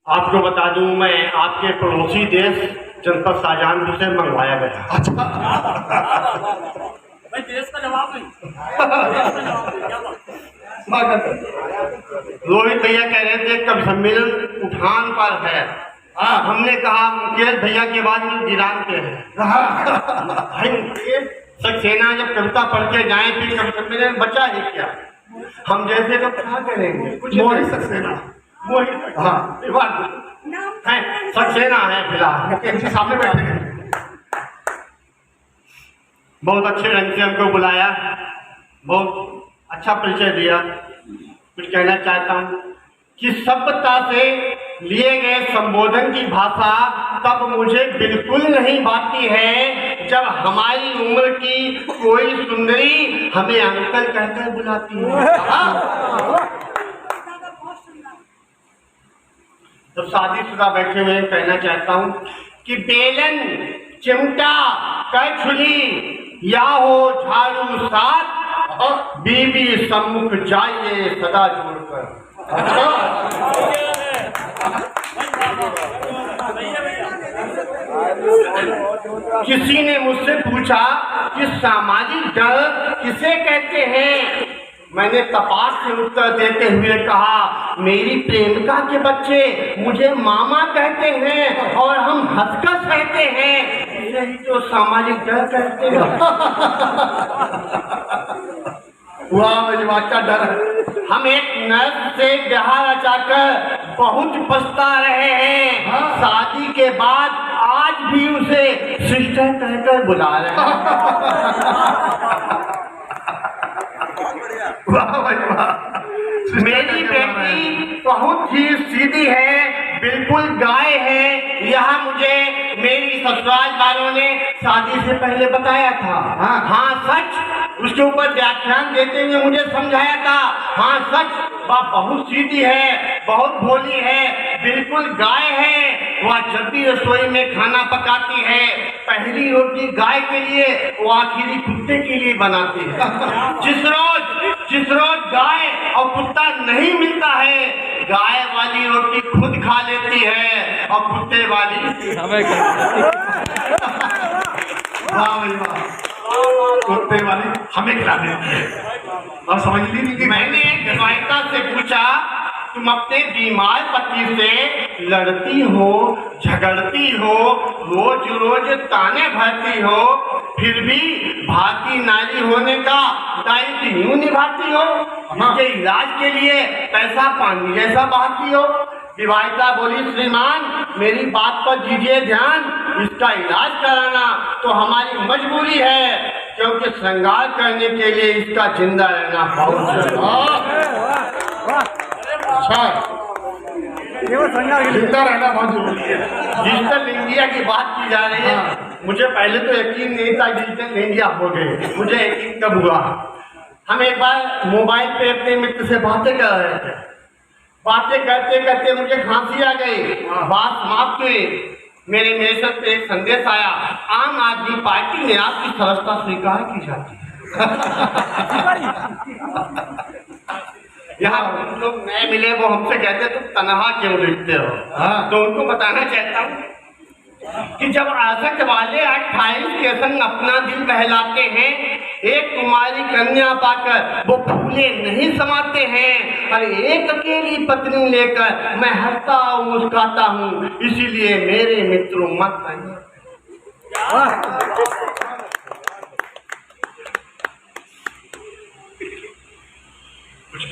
आपको बता दूं, मैं आपके पड़ोसी देश जनपद शाहजहानपुर से मंगवाया गया। अच्छा भाई देश का जवाब नहीं। रोहित भैया कह रहे थे कब सम्मेलन उठान पर है। हमने कहा मुकेश भैया के बाद में गिरान के हैं। भाई मुकेश सक्सेना जब कविता पढ़ के जाए फिर कब सम्मेलन बचा है क्या? हम जैसे तो क्या करेंगे? कुछ मोहित नहीं। सक्सेना। मोहित हाँ। ये बात है, सक्सेना है फिलहाल। मुकेश जी सामने बैठे हैं। बहुत अच्छे ढंग से हमको बुलाया, बहुत अच्छा परिचय दिया। कुछ कहना चाहता हूँ कि सभ्यता से लिए गए संबोधन की भाषा तब मुझे बिल्कुल नहीं भाती है जब हमारी उम्र की कोई सुंदरी हमें अंकल कहकर बुलाती है। तो शादीशुदा बैठे हुए कहना चाहता हूँ कि बेलन चिमटा कछुली या हो झाड़ू साथ और बीबी सम्मुख जाइए सदा जोड़कर। किसी ने मुझसे पूछा कि सामाजिक डर किसे कहते हैं? मैंने तपास से उत्तर देते हुए कहा, मेरी प्रेमिका के बच्चे मुझे मामा कहते हैं और हम हंसकर कहते हैं, यही तो सामाजिक डर कहते हैं। वाह मेरी बात का डर है। हम एक नर्स से ब्याह रचाकर बहुत पछता रहे हैं। शादी के बाद आज भी उसे सिस्टर कहकर बुला रहे हैं। वाह भाई वाह। मेरी बेटी बहुत ही सीधी है, बिल्कुल गाय है। यह मुझे मेरी ससुराल वालों ने शादी से पहले बताया था। हाँ सच। उसके ऊपर व्याख्यान देते हुए मुझे समझाया था। हाँ सच, वह बहुत सीधी है, बहुत भोली है, बिल्कुल गाय है। वह जब भी रसोई में खाना पकाती है पहली रोटी गाय के लिए, वो आखिरी कुत्ते के लिए बनाती है। जिस रोज गाय और कुत्ता नहीं मिलता है, गाय वाली रोटी खुद खा लेती है और कुत्ते वाली वाह भाई वाह। कुत्ते वाली हमें खिला देती है और समझ ली नहीं कि मैंने विवाहिता से पूछा, तुम अपने बीमार पति से लड़ती हो, झगड़ती हो, रोज रोज ताने भरती हो, फिर भी भारतीय नारी होने का दायित्व यूं निभाती हो? उनके इलाज के लिए पैसा पानी जैसा बहाती हो? विवाहिता बोली, श्रीमान मेरी बात पर दीजिए ध्यान, इसका इलाज कराना तो हमारी मजबूरी है, क्योंकि श्रृंगार करने के लिए इसका जिंदा रहना बहुत जरूरी है। अच्छा जिंदा रहना बहुत जरूरी है। डिजिटल इंडिया की बात की जा रही है। मुझे पहले तो यकीन नहीं था डिजिटल इंडिया हो गए, मुझे यकीन कब हुआ? हम एक बार मोबाइल पे अपने मित्र से बातें कर रहे थे। बातें करते करते मुझे खांसी आ गई, बात समाप्त हुई। मेरे मैसेज पे एक संदेश आया, आम आदमी पार्टी में आपकी सदस्यता स्वीकार की जाती है। यहाँ लोग नए मिले, वो हमसे कहते तुम तनहा क्यों दिखते हो? तो उनको बताना चाहता हूँ कि जब आसक्त वाले 28 के संग अपना दिल बहलाते हैं, एक कुमारी कन्या पाकर वो फूले नहीं समाते हैं। और एक अकेली पत्नी लेकर मैं हंसता और मुस्कुराता हूँ, इसीलिए मेरे मित्रों मत कहिए। कुछ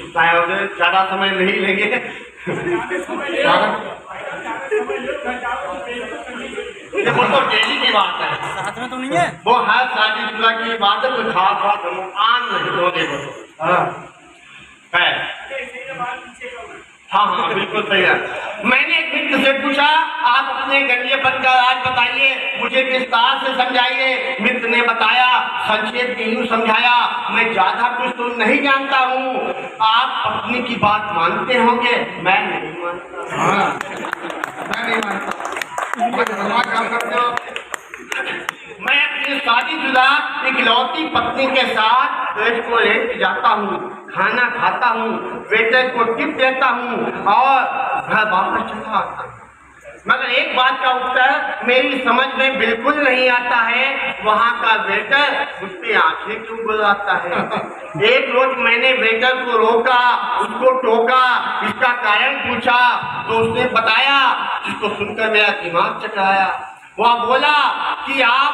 ज्यादा समय नहीं लेंगे। वो तो डेली की बात है, साथ में तो नहीं है। वो हर शादीशुदा की बात है, कोई खास बात आन नहीं होने को। हाँ हाँ बिल्कुल सही है। मैंने एक मित्र से पूछा, आप अपने गंजेपन का राज बताइए, मुझे विस्तार से समझाइए। मित्र ने बताया, संक्षेप में यूं समझाया, मैं ज्यादा कुछ तो नहीं जानता हूँ, आप पत्नी की बात मानते होंगे, मैं नहीं मानता। मैं नहीं मानता। काम करते हो। मैं अपनी शादीशुदा इकलौती पत्नी के साथ रेस्टोरेंट जाता हूँ, खाना खाता हूँ, वेटर को टिप देता हूँ और घर वापस चला आता। मगर एक बात का उत्तर मेरी समझ में बिल्कुल नहीं आता है, वहाँ का वेटर मुझ पे आंखें क्यों बुलाता है। एक रोज मैंने वेटर को रोका, उसको टोका, इसका कारण पूछा तो उसने बताया, जिसको सुनकर मेरा दिमाग चकराया। वह बोला कि आप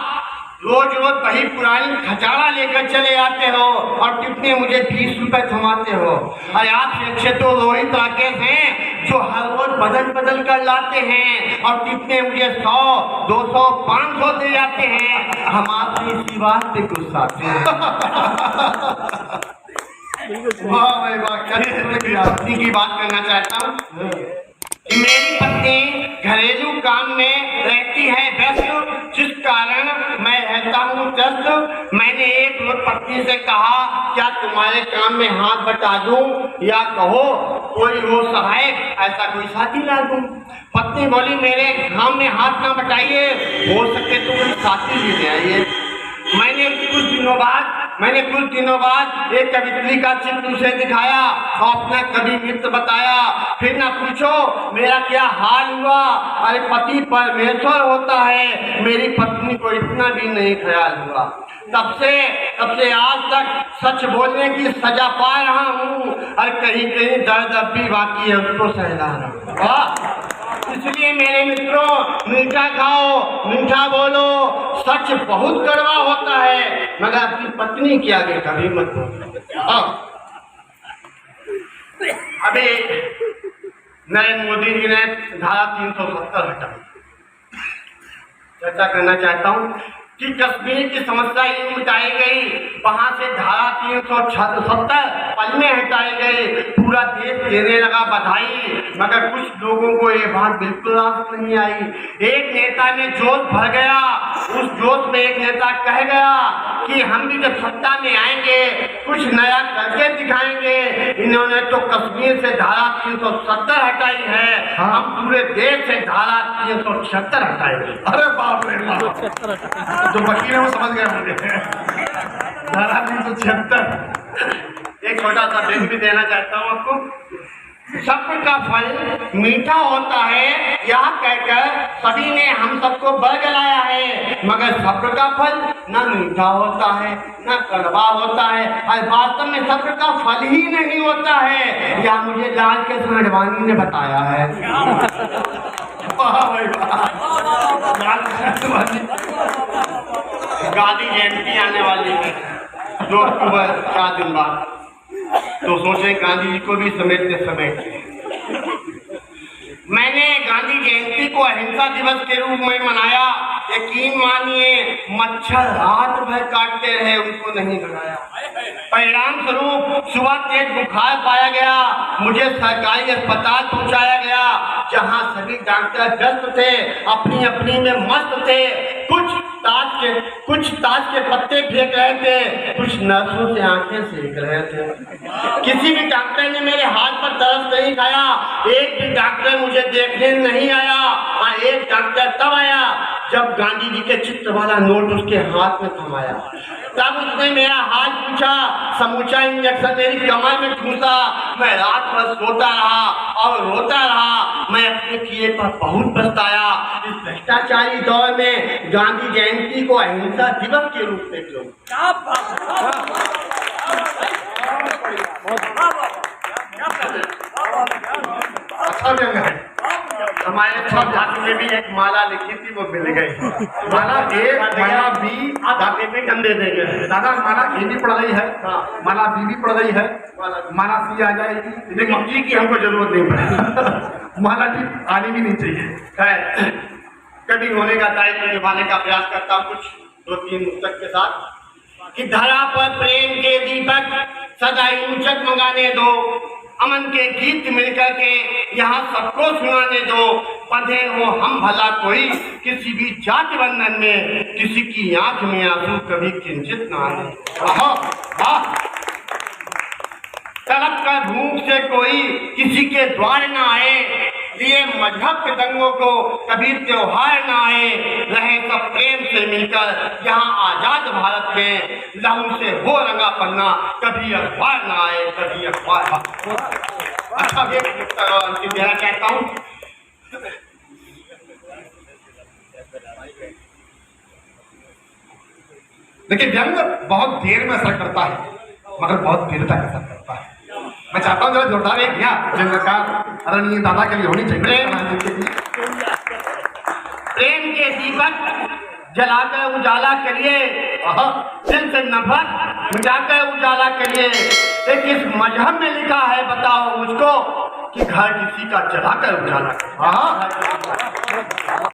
रोज रोज वही पुरानी खचाड़ा लेकर चले आते हो और कितने मुझे 20 रुपए थमाते हो। अरे आपसे अच्छे तो रोहित राकेश हैं जो हर रोज बदल बदल कर लाते हैं और कितने मुझे 100, 200, 500 दे जाते हैं। हम आपसे इसी बात पे गुस्साते हैं। वाह भाई वाह, क्या पत्नी की बात करना चाहता हूँ कि मेरी पत्नी घरेलू काम में रहती है व्यस्त, जिस कारण मैं रहता हूँ व्यस्त। मैंने एक रोज पत्नी से कहा, क्या तुम्हारे काम में हाथ बटा दूं या कहो कोई हो सहायक, ऐसा कोई साथी ला दूं। पत्नी बोली, मेरे काम में हाथ ना बटाइए, हो सके तो कोई साथी भी ले आइए। मैंने कुछ दिनों बाद एक कवित्री का चित्र उसे दिखाया और अपना कवि मित्र बताया। फिर ना पूछो मेरा क्या हाल हुआ। अरे पति परमेश्वर होता है, मेरी पत्नी को इतना भी नहीं ख्याल हुआ। तब से आज तक सच बोलने की सजा पा रहा हूँ और कहीं कहीं दर्द अब भी बाकी है, उसको सहला रहा हूँ। इसलिए मेरे मित्रों, मीठा खाओ, मीठा बोलो। सच बहुत कड़वा होता है, मगर अपनी पत्नी के आगे कभी मत बोलो। अभी नरेंद्र मोदी जी ने धारा 370 हटाई। चर्चा करना चाहता हूँ कि कश्मीर की समस्या यूं मिटाई गई, वहां से धारा 370 पल में हटाई गई। पूरा देश देने लगा बधाई, मगर कुछ लोगों को ये बात बिल्कुल रास नहीं आई। एक नेता ने जोश भर गया, उस जोश में एक नेता कह गया कि हम भी जब सत्ता में आएंगे कुछ नया करके दिखाएंगे। इन्होंने तो कश्मीर से धारा 370 हटाई है, हम पूरे देश से धारा 376 हटाएंगे। अरे बाप रे बाप, जो वकील है वो समझ गए होंगे। धारा 376। एक छोटा सा बिल भी देना चाहता हूँ आपको। सब्र का फल मीठा होता है, यह कहकर सभी ने हम सबको बरगलाया है, मगर सब्र का फल न मीठा होता है न कड़वा होता है और वास्तव में सब्र का फल ही नहीं होता है। यह मुझे लाल के सांडवानी ने बताया है। वाह भाई वाह, गांधी जयंती आने वाली है 2 अक्टूबर, 4 दिन बाद, तो सोचे गांधी जी को भी समेटते समेटते। मैंने गांधी जयंती को अहिंसा दिवस के रूप में मनाया। यकीन मानिए, मच्छर रात भर काटते रहे, उनको नहीं भगाया। परिणाम स्वरूप सुबह तेज बुखार पाया गया, मुझे सरकारी अस्पताल पहुंचाया गया, जहां सभी डॉक्टर व्यस्त थे, अपनी अपनी में मस्त थे। कुछ ताश के पत्ते फेंक रहे थे, कुछ नर्सों से आंखें सेक रहे थे। किसी भी डॉक्टर ने मेरे हाथ पर तरस नहीं खाया, एक भी डॉक्टर मुझे देखने नहीं आया। हाँ, एक डॉक्टर तब आया जब गांधी जी के चित्र वाला नोट उसके हाथ में थमाया। तब उसने मेरा हाथ पूछा, समूचा इंजेक्शन मेरी कमर में ठूसा। मैं रात भर सोता रहा और रोता रहा। मैं अपने किए पर बहुत पछताया। इस भ्रष्टाचारी दौर में गांधी जयंती को अहिंसा दिवस के रूप में क्यों? अच्छा व्यंग है। हमारे भाषा में भी एक माला लिखी थी, वो मिल गई। माला ए, माला बी, दादे पे हम दे देंगे। दादा माला ए भी पड़ गई है, माला बी भी पड़ गई है, माला सी आ जाएगी, लेकिन मक्की की हमको जरूरत नहीं पड़ेगी। माला की आनी भी नहीं चाहिए। खैर, कभी होने का दायित्व निभाने का प्रयास करता हूँ कुछ 2-3 पुस्तक के साथ कि धरा पर प्रेम के दीपक सदा यूं जगमगाने दो, अमन के गीत मिलकर के यहाँ सबको सुनाने दो। बंधे हो हम भला कोई किसी भी जाति बंधन में, किसी की आंख में आंसू कभी किंचित ना आए। तड़प कर भूख से कोई किसी के द्वार न आए, लिए मजहब के दंगों को कभी त्योहार न आए। रहे सब प्रेम से मिलकर यहाँ आजाद भारत में, लहू से हो रंगा पन्ना कभी अखबार न आए, कभी अखबार। अच्छा ये अंतिम देना चाहता हूँ। देखिए व्यंग बहुत देर में असर करता है मगर बहुत देर तक असर करता है। मैं चाहता हूँ जरा जोरदार एक भैया जिनका आदरणीय दादा के लिए होनी चाहिए। प्रेम के दीपक जलाकर उजाला करिए, दिल से नफरत मिटाकर उजाला करिए। एक इस मजहब में लिखा है, बताओ मुझको, कि घर किसी का जलाकर उजाला करिए।